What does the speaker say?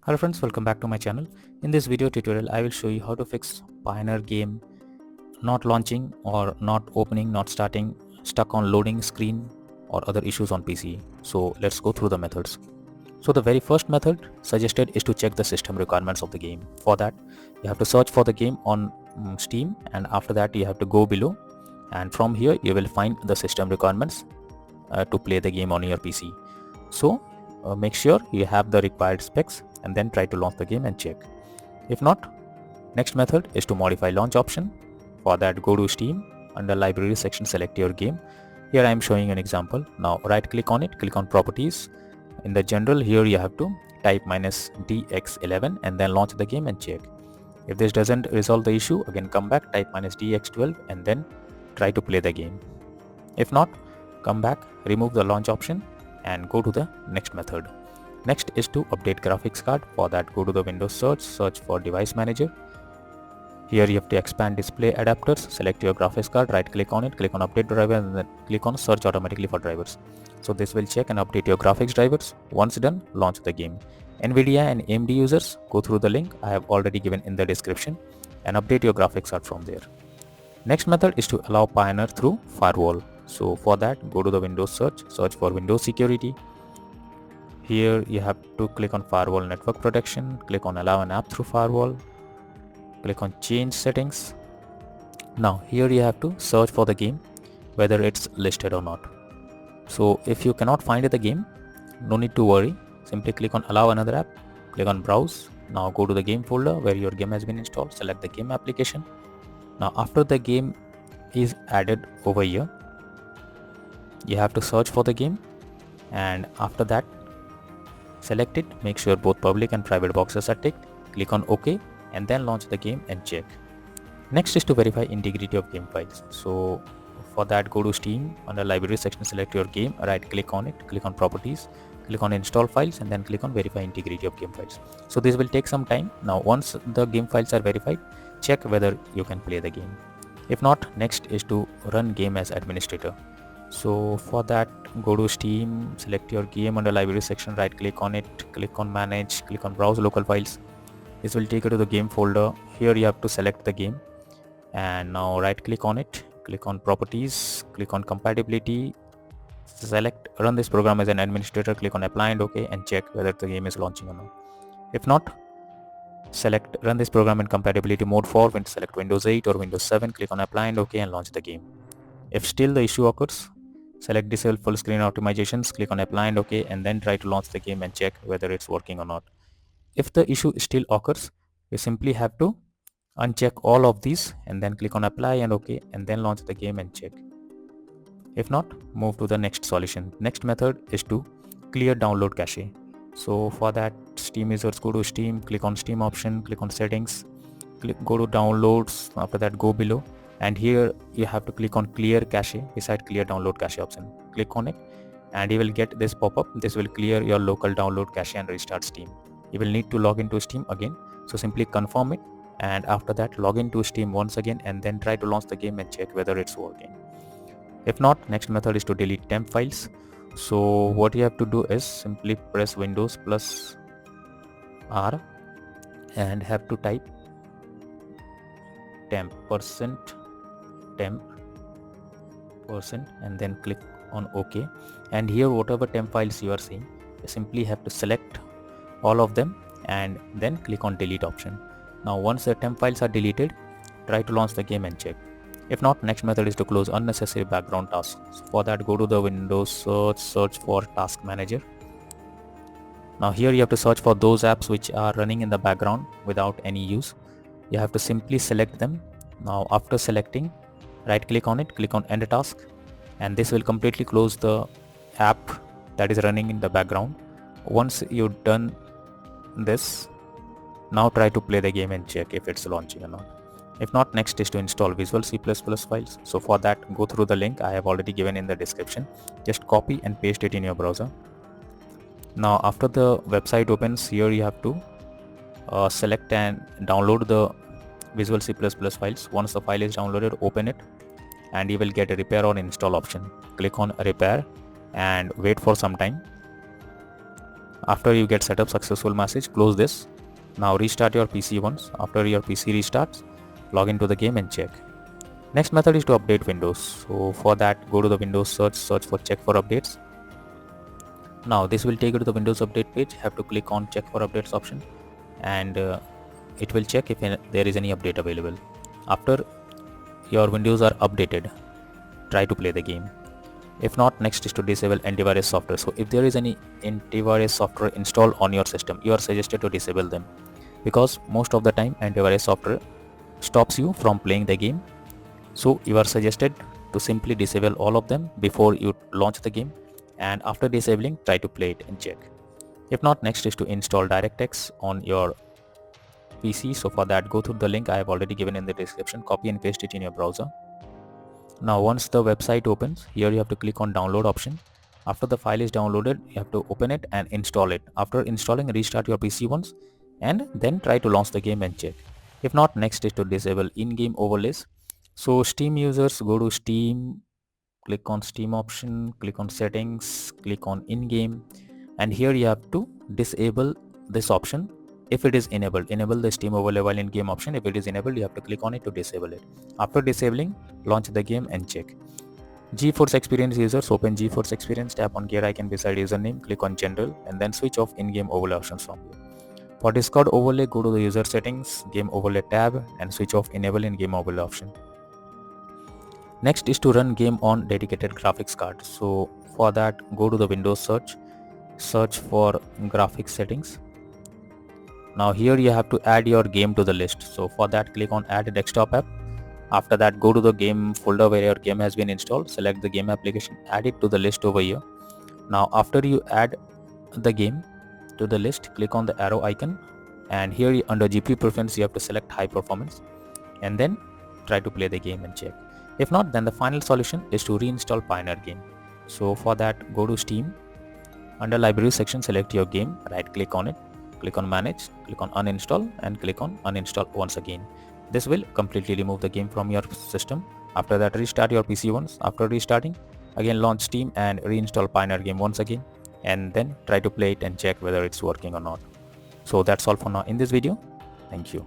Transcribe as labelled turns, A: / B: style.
A: Hello friends, welcome back to my channel. In this video tutorial, I will show you how to fix Pioneer game not launching or not opening, not starting, stuck on loading screen or other issues on PC. So let's go through the methods. So the very first method suggested is to check the system requirements of the game. For that, you have to search for the game on Steam, and after that you have to go below, and from here you will find the system requirements to play the game on your PC. So make sure you have the required specs and then try to launch the game and check. If not, next method is to modify launch option. For that, go to Steam, under library section select your game. Here I am showing an example. Now right click on it, click on properties. In the general, here you have to type -dx11 and then launch the game and check. If this doesn't resolve the issue, again come back, type -dx12 and then try to play the game. If not, come back, remove the launch option and go to the next method. Next is to update graphics card. For that, go to the Windows search for device manager. Here you have to expand display adapters, select your graphics card, right click on it, click on update driver and then click on search automatically for drivers. So this will check and update your graphics drivers. Once done, launch the game. Nvidia and AMD users, go through the link I have already given in the description and update your graphics card from there. Next method is to allow Pioneer through firewall. So for that, go to the Windows search for Windows security. Here you have to click on firewall network protection, click on allow an app through firewall, click on change settings. Now here you have to search for the game, whether it's listed or not. So if you cannot find the game, no need to worry, simply click on allow another app, click on browse. Now go to the game folder where your game has been installed, select the game application. Now after the game is added over here, you have to search for the game, and after that select it, make sure both public and private boxes are ticked, click on OK and then launch the game and check. Next is to verify integrity of game files. So for that, go to Steam, under library section select your game, right click on it, click on properties, click on install files and then click on verify integrity of game files. So this will take some time. Now once the game files are verified, check whether you can play the game. If not, next is to run game as administrator. So for that, go to Steam, select your game, under library section, right click on it, click on manage, click on browse local files. This will take you to the game folder. Here you have to select the game and now right click on it, click on properties, click on compatibility, select run this program as an administrator, click on apply and OK and check whether the game is launching or not. If not, select run this program in compatibility mode for select Windows 8 or Windows 7, click on apply and OK and launch the game. If still the issue occurs, select disable full screen optimizations, click on apply and OK and then try to launch the game and check whether it's working or not. If the issue still occurs, you simply have to uncheck all of these and then click on apply and OK and then launch the game and check. If not, move to the next solution. Next method is to clear download cache. So for that, Steam users, go to Steam, click on Steam option, click on settings, go to downloads, after that go below and here you have to click on clear cache beside clear download cache option. Click on it and you will get this pop-up. This will clear your local download cache and restart Steam. You will need to log into Steam again, so simply confirm it and after that log into Steam once again and then try to launch the game and check whether it's working. If not, next method is to delete temp files. So what you have to do is simply press Windows plus R and have to type temp and then click on OK, and here whatever temp files you are seeing, you simply have to select all of them and then click on delete option. Now once the temp files are deleted, try to launch the game and check. If not, next method is to close unnecessary background tasks. So for that, go to the Windows search for task manager. Now here you have to search for those apps which are running in the background without any use. You have to simply select them. Now after selecting, right click on it, click on end task and this will completely close the app that is running in the background. Once you've done this, now try to play the game and check if it's launching or not. If not, next is to install Visual C++ files. So for that, go through the link I have already given in the description. Just copy and paste it in your browser. Now after the website opens, here you have to select and download the Visual C++ files. Once the file is downloaded, open it and you will get a repair or install option. Click on repair and wait for some time. After you get setup successful message, close this. Now restart your PC once. After your PC restarts, log into the game and check. Next method is to update Windows. So for that, go to the Windows search for check for updates. Now this will take you to the Windows update page. Have to click on check for updates option, and it will check if there is any update available. After your Windows are updated, try to play the game. If not, next is to disable antivirus software. So if there is any antivirus software installed on your system, you are suggested to disable them, because most of the time antivirus software stops you from playing the game. So you are suggested to simply disable all of them before you launch the game, and after disabling, try to play it and check. If not, next is to install DirectX on your PC. So for that, go through the link I have already given in the description, copy and paste it in your browser. Now once the website opens, here you have to click on download option. After the file is downloaded, you have to open it and install it. After installing, restart your PC once and then try to launch the game and check. If not, next is to disable in-game overlays. So Steam users, go to Steam, click on Steam option, click on settings, click on in-game, and here you have to disable this option. If it is enabled, enable the Steam overlay while in game option. If it is enabled, you have to click on it to disable it. After disabling, launch the game and check. GeForce Experience users, open GeForce Experience, tap on gear icon beside username, click on general, and then switch off in-game overlay options from here. For Discord overlay, go to the user settings, game overlay tab, and switch off enable in-game overlay option. Next is to run game on dedicated graphics card. So for that, go to the Windows search for graphics settings. Now here you have to add your game to the list. So for that, click on add desktop app. After that, go to the game folder where your game has been installed, select the game application, add it to the list over here. Now after you add the game to the list, click on the arrow icon, and here under GPU preference you have to select high performance, and then try to play the game and check. If not, then the final solution is to reinstall Pioneer game. So for that, go to Steam, under library section, select your game, right click on it, click on manage, click on uninstall, and click on uninstall once again. This will completely remove the game from your system. After that, restart your PC once. After restarting, again launch Steam and reinstall Pioneer game once again, and then try to play it and check whether it's working or not. So that's all for now in this video. Thank you.